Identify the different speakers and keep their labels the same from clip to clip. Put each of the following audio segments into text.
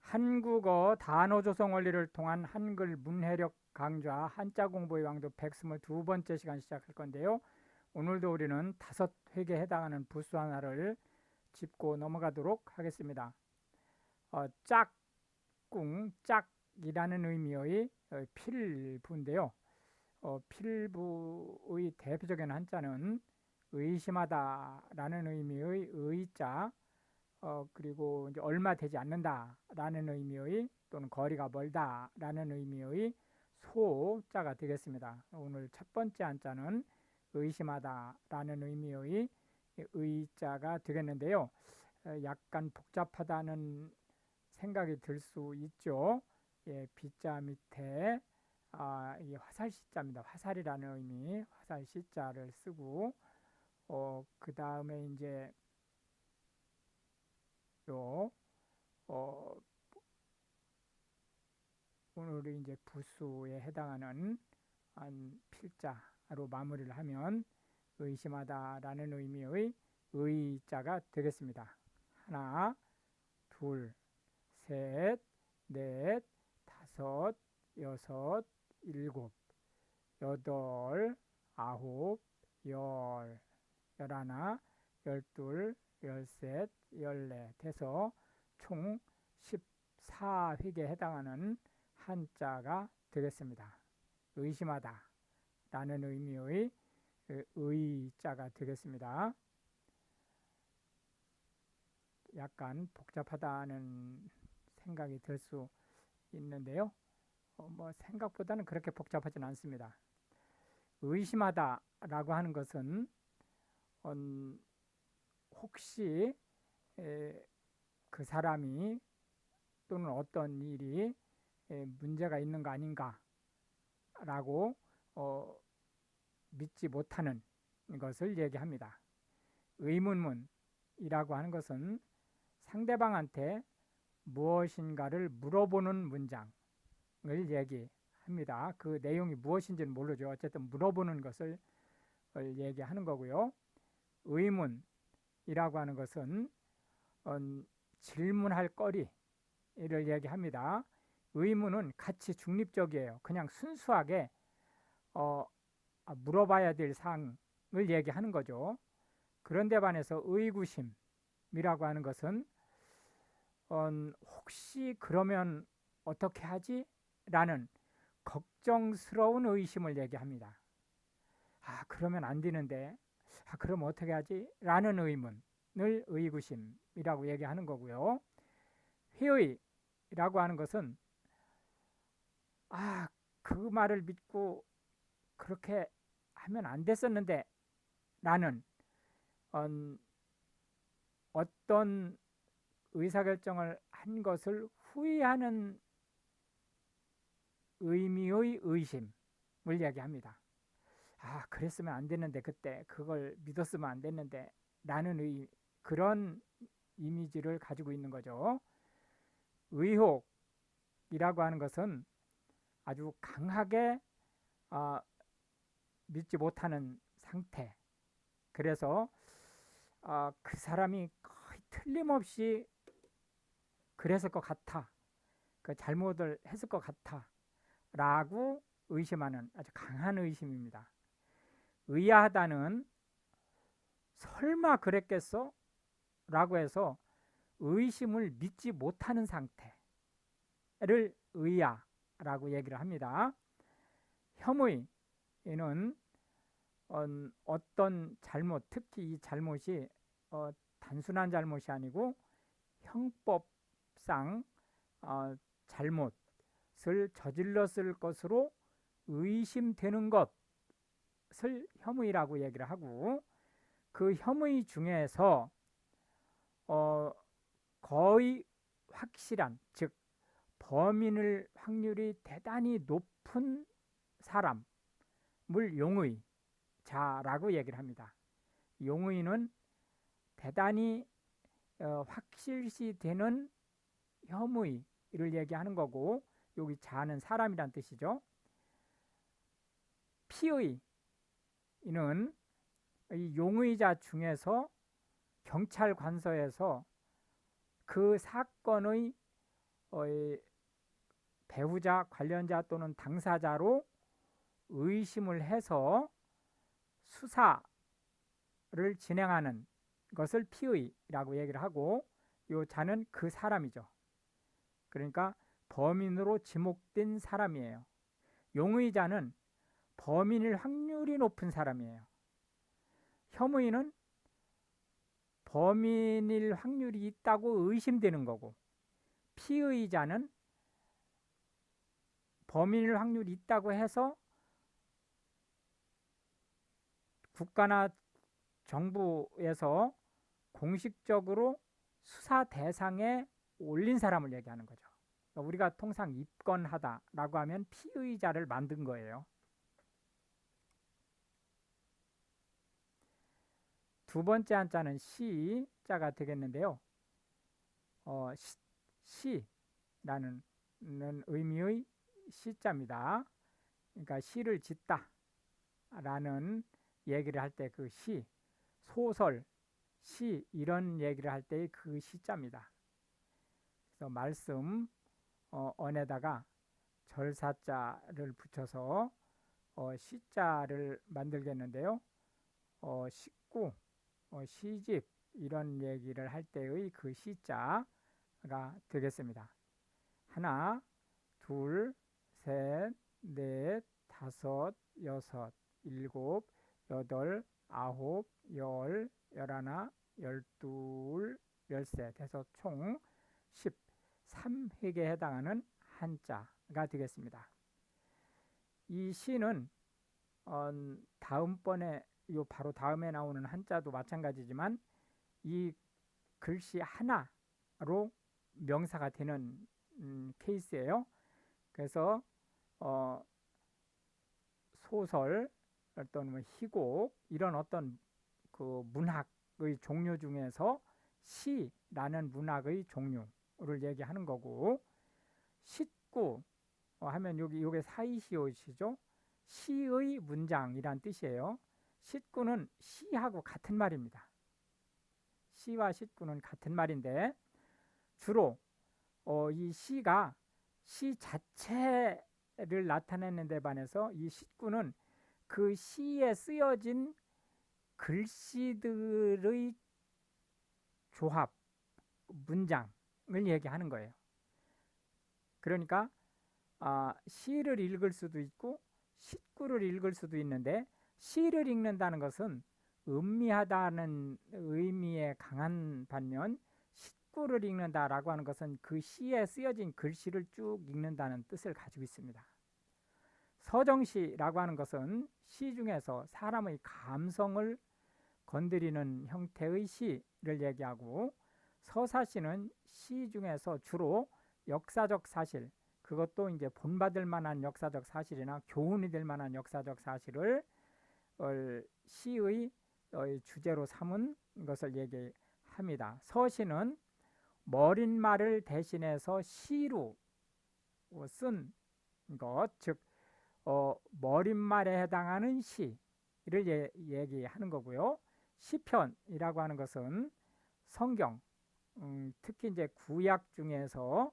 Speaker 1: 한국어 단어 조성 원리를 통한 한글 문해력 강좌 한자 공부의 왕도 122번째 시간 시작할 건데요. 오늘도 우리는 5획에 해당하는 부수 하나를 짚고 넘어가도록 하겠습니다. 짝꿍, 짝이라는 의미의 필부인데요. 필부의 대표적인 한자는 의심하다라는 의미의 의자, 그리고 이제 얼마 되지 않는다라는 의미의 또는 거리가 멀다라는 의미의 소자가 되겠습니다. 오늘 첫 번째 한자는 의심하다라는 의미의 의자가 되겠는데요. 약간 복잡하다는 생각이 들 수 있죠. 예, 비자 밑에 이 화살시자입니다. 화살이라는 의미, 화살시자를 쓰고 그 다음에 이제 요 오늘의 이제 부수에 해당하는 필자로 마무리를 하면 의심하다라는 의미의 의자가 되겠습니다. 하나, 둘, 셋, 넷, 다섯, 여섯, 일곱, 여덟, 아홉, 열, 열하나, 열둘, 열셋, 열넷 해서 총 14획에 해당하는 한자가 되겠습니다. 의심하다 라는 의미의 의자가 되겠습니다. 약간 복잡하다는 생각이 들 수 있는데요. 생각보다는 그렇게 복잡하진 않습니다. 의심하다 라고 하는 것은 혹시 그 사람이 또는 어떤 일이 문제가 있는 거 아닌가 라고 믿지 못하는 것을 얘기합니다. 의문문이라고 하는 것은 상대방한테 무엇인가를 물어보는 문장을 얘기합니다. 그 내용이 무엇인지는 모르죠. 어쨌든 물어보는 것을 얘기하는 거고요. 의문이라고 하는 것은 질문할 거리를 얘기합니다. 의문은 가치 중립적이에요. 그냥 순수하게 물어봐야 될 사항을 얘기하는 거죠. 그런데 반해서 의구심이라고 하는 것은 혹시 그러면 어떻게 하지? 라는 걱정스러운 의심을 얘기합니다. 그러면 안 되는데 그럼 어떻게 하지? 라는 의문을 의구심이라고 얘기하는 거고요. 회의라고 하는 것은 그 말을 믿고 그렇게 하면 안 됐었는데 라는 어떤 의사결정을 한 것을 후회하는 의미의 의심을 얘기합니다. 그랬으면 안 됐는데 그때 그걸 믿었으면 안 됐는데 라는 그런 이미지를 가지고 있는 거죠. 의혹이라고 하는 것은 아주 강하게 믿지 못하는 상태. 그래서 그 사람이 거의 틀림없이 그랬을 것 같아, 그 잘못을 했을 것 같아 라고 의심하는 아주 강한 의심입니다. 의아하다는 설마 그랬겠어? 라고 해서 의심을 믿지 못하는 상태를 의아라고 얘기를 합니다. 혐의는 어떤 잘못, 특히 이 잘못이 단순한 잘못이 아니고 형법상 잘못을 저질렀을 것으로 의심되는 것을 혐의라고 얘기를 하고, 그 혐의 중에서 거의 확실한, 즉 범인일 확률이 대단히 높은 사람을 용의자라고 얘기를 합니다. 용의는 대단히 확실시되는 혐의를 얘기하는 거고, 여기 자는 사람이란 뜻이죠. 피의는 이 용의자 중에서 경찰 관서에서 그 사건의 이 배우자, 관련자 또는 당사자로 의심을 해서 수사를 진행하는 것을 피의라고 얘기를 하고, 요 자는 그 사람이죠. 그러니까 범인으로 지목된 사람이에요. 용의자는 범인일 확률이 높은 사람이에요. 혐의는 범인일 확률이 있다고 의심되는 거고, 피의자는 범인일 확률이 있다고 해서 국가나 정부에서 공식적으로 수사 대상에 올린 사람을 얘기하는 거죠. 우리가 통상 입건하다라고 하면 피의자를 만든 거예요. 두 번째 한자는 시자가 되겠는데요. 시라는 의미의 시자입니다. 그러니까 시를 짓다 라는 얘기를 할 때 그 시, 소설, 시 이런 얘기를 할 때의 그 시자입니다. 그래서 말씀 언에다가 절사자를 붙여서 시자를 만들겠는데요. 식구, 시집 이런 얘기를 할 때의 그 시자가 되겠습니다. 하나, 둘, 셋, 넷, 다섯, 여섯, 일곱, 여덟, 아홉, 열, 열하나, 열둘, 열셋 해서 총 13획에 해당하는 한자가 되겠습니다. 이 시는 다음번에 바로 다음에 나오는 한자도 마찬가지지만 이 글씨 하나로 명사가 되는 케이스예요. 그래서 소설 또는 희곡 이런 어떤 그 문학의 종류 중에서 시라는 문학의 종류를 얘기하는 거고, 식구 하면 요게 사이시옷이죠. 시의 문장이란 뜻이에요. 식구는 시하고 같은 말입니다. 시와 식구는 같은 말인데 주로 이 시가 시 자체를 나타내는 데 반해서 이 식구는 그 시에 쓰여진 글씨들의 조합, 문장을 얘기하는 거예요. 그러니까 시를 읽을 수도 있고 식구를 읽을 수도 있는데, 시를 읽는다는 것은 음미하다는 의미에 강한 반면 식구를 읽는다라고 하는 것은 그 시에 쓰여진 글씨를 쭉 읽는다는 뜻을 가지고 있습니다. 서정시라고 하는 것은 시 중에서 사람의 감성을 건드리는 형태의 시를 얘기하고, 서사시는 시 중에서 주로 역사적 사실, 그것도 이제 본받을 만한 역사적 사실이나 교훈이 될 만한 역사적 사실을 시의 주제로 삼은 것을 얘기합니다. 서시는 머릿말을 대신해서 시로 쓴 것, 즉 머릿말에 해당하는 시를 얘기하는 거고요. 시편이라고 하는 것은 성경, 특히 이제 구약 중에서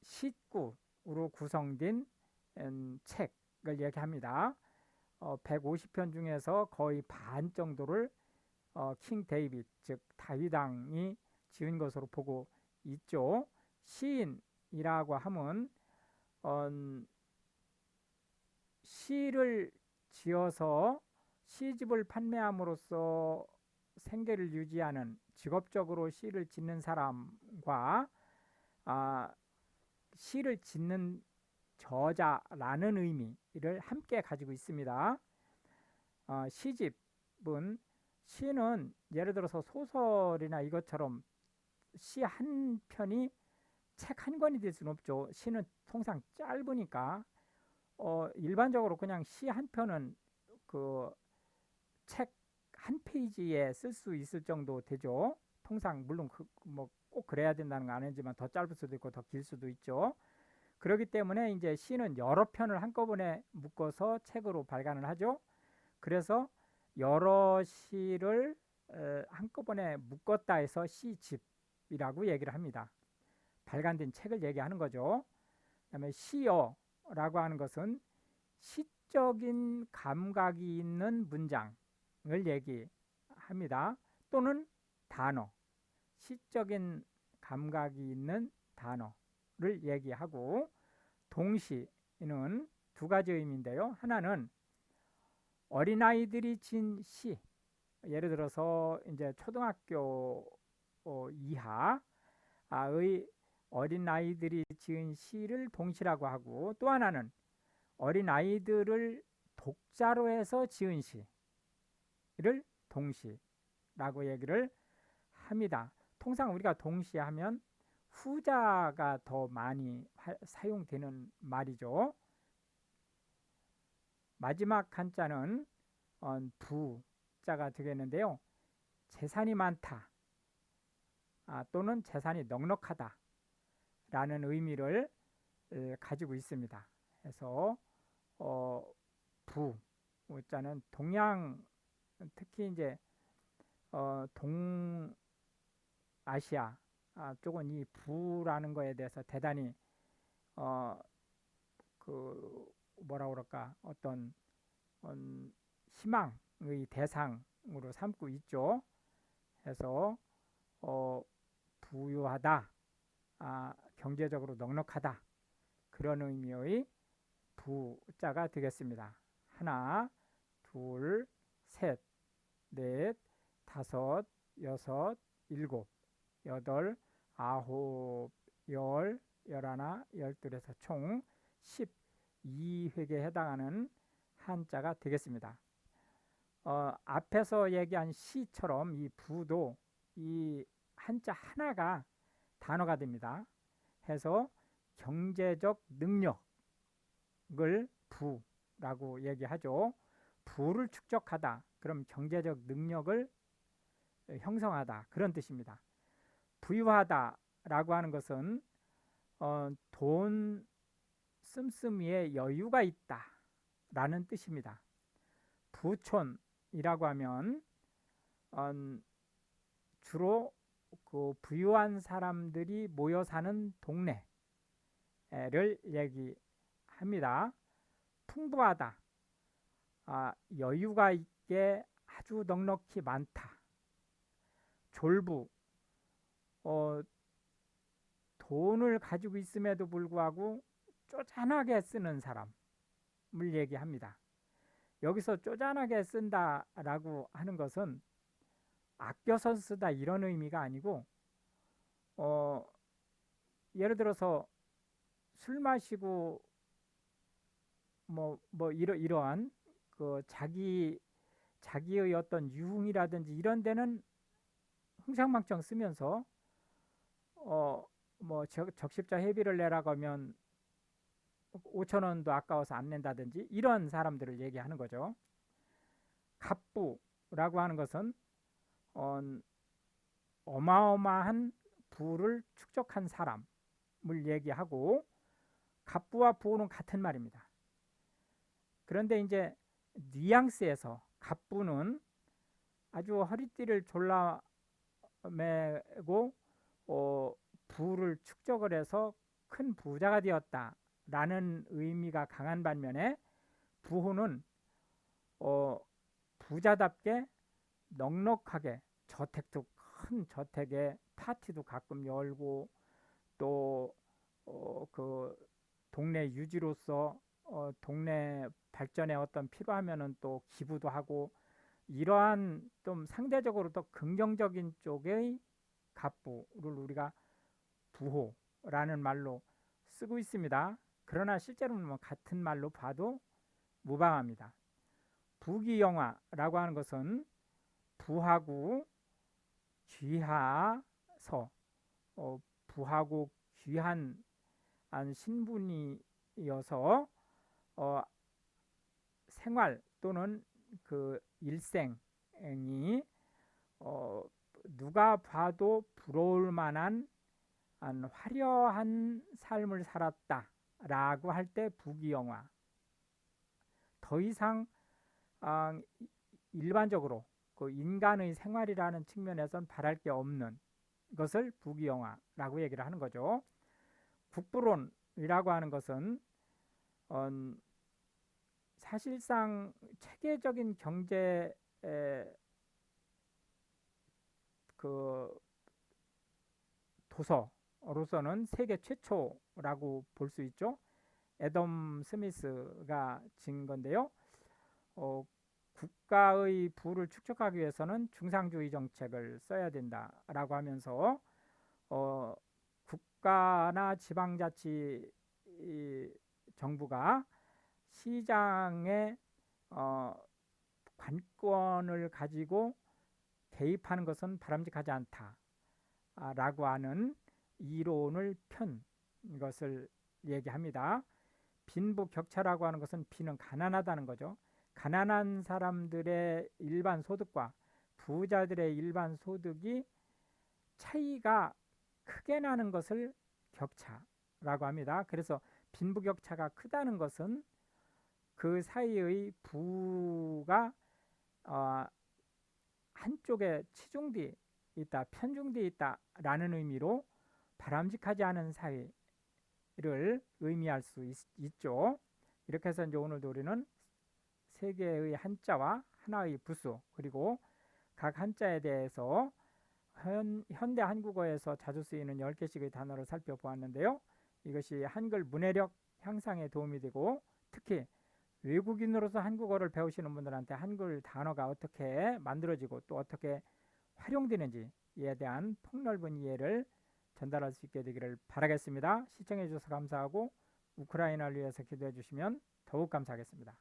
Speaker 1: 시구로 구성된 책을 얘기합니다. 150편 중에서 거의 반 정도를 킹 데이빗, 즉 다윗 왕이 지은 것으로 보고 있죠. 시인이라고 하면 시를 지어서 시집을 판매함으로써 생계를 유지하는, 직업적으로 시를 짓는 사람과 시를 짓는 저자라는 의미를 함께 가지고 있습니다. 시는 예를 들어서 소설이나 이것처럼 시 한 편이 책 한 권이 될 수는 없죠. 시는 통상 짧으니까 일반적으로 그냥 시 한 편은 그 책 한 페이지에 쓸 수 있을 정도 되죠. 통상 물론 뭐 꼭 그래야 된다는 건 아니지만 더 짧을 수도 있고 더 길 수도 있죠. 그렇기 때문에 이제 시는 여러 편을 한꺼번에 묶어서 책으로 발간을 하죠. 그래서 여러 시를 한꺼번에 묶었다 해서 시집이라고 얘기를 합니다. 발간된 책을 얘기하는 거죠. 그다음에 시어라고 하는 것은 시적인 감각이 있는 문장을 얘기합니다. 또는 단어, 시적인 감각이 있는 단어를 얘기하고, 동시는 두 가지 의미인데요. 하나는 어린아이들이 진 시, 예를 들어서 이제 초등학교 이하의 어린아이들이 지은 시를 동시라고 하고, 또 하나는 어린아이들을 독자로 해서 지은 시를 동시라고 얘기를 합니다. 통상 우리가 동시 하면 후자가 더 많이 사용되는 말이죠. 마지막 한자는 부자가 되겠는데요. 재산이 많다, 또는 재산이 넉넉하다 라는 의미를 가지고 있습니다. 그래서 부자는 동양, 특히 이제 동아시아 쪽은 이 부라는 거에 대해서 대단히 그 뭐라 그럴까, 어떤 희망의 대상으로 삼고 있죠. 그래서 부유하다, 경제적으로 넉넉하다, 그런 의미의 부자가 되겠습니다. 하나, 둘, 셋, 넷, 다섯, 여섯, 일곱, 여덟, 아홉, 열, 열하나, 열둘에서 총 12획에 해당하는 한자가 되겠습니다. 앞에서 얘기한 시처럼 이 부도 이 한자 하나가 단어가 됩니다. 해서 경제적 능력을 부라고 얘기하죠. 부를 축적하다, 그럼 경제적 능력을 형성하다, 그런 뜻입니다. 부유하다라고 하는 것은 돈 씀씀이에 여유가 있다 라는 뜻입니다. 부촌이라고 하면 주로 그 부유한 사람들이 모여 사는 동네를 얘기합니다. 풍부하다, 여유가 있게 아주 넉넉히 많다. 졸부, 돈을 가지고 있음에도 불구하고 쪼잔하게 쓰는 사람을 얘기합니다. 여기서 쪼잔하게 쓴다라고 하는 것은 아껴서 쓰다 이런 의미가 아니고, 예를 들어서 술 마시고 이러한 그 자기의 어떤 유흥이라든지 이런 데는 흥청망청 쓰면서 적십자 회비를 내라고 하면 5,000원도 아까워서 안 낸다든지 이런 사람들을 얘기하는 거죠. 갑부라고 하는 것은 어마어마한 부를 축적한 사람을 얘기하고, 갑부와 부는 같은 말입니다. 그런데 이제 뉘앙스에서 갑부는 아주 허리띠를 졸라매고 부를 축적을 해서 큰 부자가 되었다 라는 의미가 강한 반면에, 부호는 부자답게 넉넉하게 저택도, 큰 저택에 파티도 가끔 열고, 또 그 동네 유지로서 동네 발전에 어떤 필요하면은 또 기부도 하고, 이러한 좀 상대적으로 더 긍정적인 쪽의 갑부를 우리가 부호라는 말로 쓰고 있습니다. 그러나 실제로는 같은 말로 봐도 무방합니다. 부귀영화라고 하는 것은 부하고 귀하서, 부하고 귀한 신분이어서 생활 또는 그 일생이 누가 봐도 부러울 만한 화려한 삶을 살았다라고 할 때 부귀영화, 더 이상 일반적으로 그 인간의 생활이라는 측면에선 바랄 게 없는 것을 부귀영화라고 얘기를 하는 거죠. 국부론이라고 하는 것은 어, 사실상 체계적인 경제 그 도서로서는 세계 최초라고 볼 수 있죠. 애덤 스미스가 진 건데요. 국가의 부를 축적하기 위해서는 중상주의 정책을 써야 된다라고 하면서 국가나 지방자치 정부가 시장의 관권을 가지고 개입하는 것은 바람직하지 않다라고 하는 이론을 편 것을 얘기합니다. 빈부격차라고 하는 것은 빈은 가난하다는 거죠. 가난한 사람들의 일반 소득과 부자들의 일반 소득이 차이가 크게 나는 것을 격차라고 합니다. 그래서 빈부격차가 크다는 것은 그 사이의 부가 한쪽에 치중돼 있다, 편중돼 있다라는 의미로 바람직하지 않은 사회를 의미할 수 있죠. 이렇게 해서 이제 오늘도 우리는 세 개의 한자와 하나의 부수, 그리고 각 한자에 대해서 현대 한국어에서 자주 쓰이는 10개씩의 단어를 살펴보았는데요. 이것이 한글 문해력 향상에 도움이 되고, 특히 외국인으로서 한국어를 배우시는 분들한테 한글 단어가 어떻게 만들어지고 또 어떻게 활용되는지에 대한 폭넓은 이해를 전달할 수 있게 되기를 바라겠습니다. 시청해 주셔서 감사하고 우크라이나를 위해서 기도해 주시면 더욱 감사하겠습니다.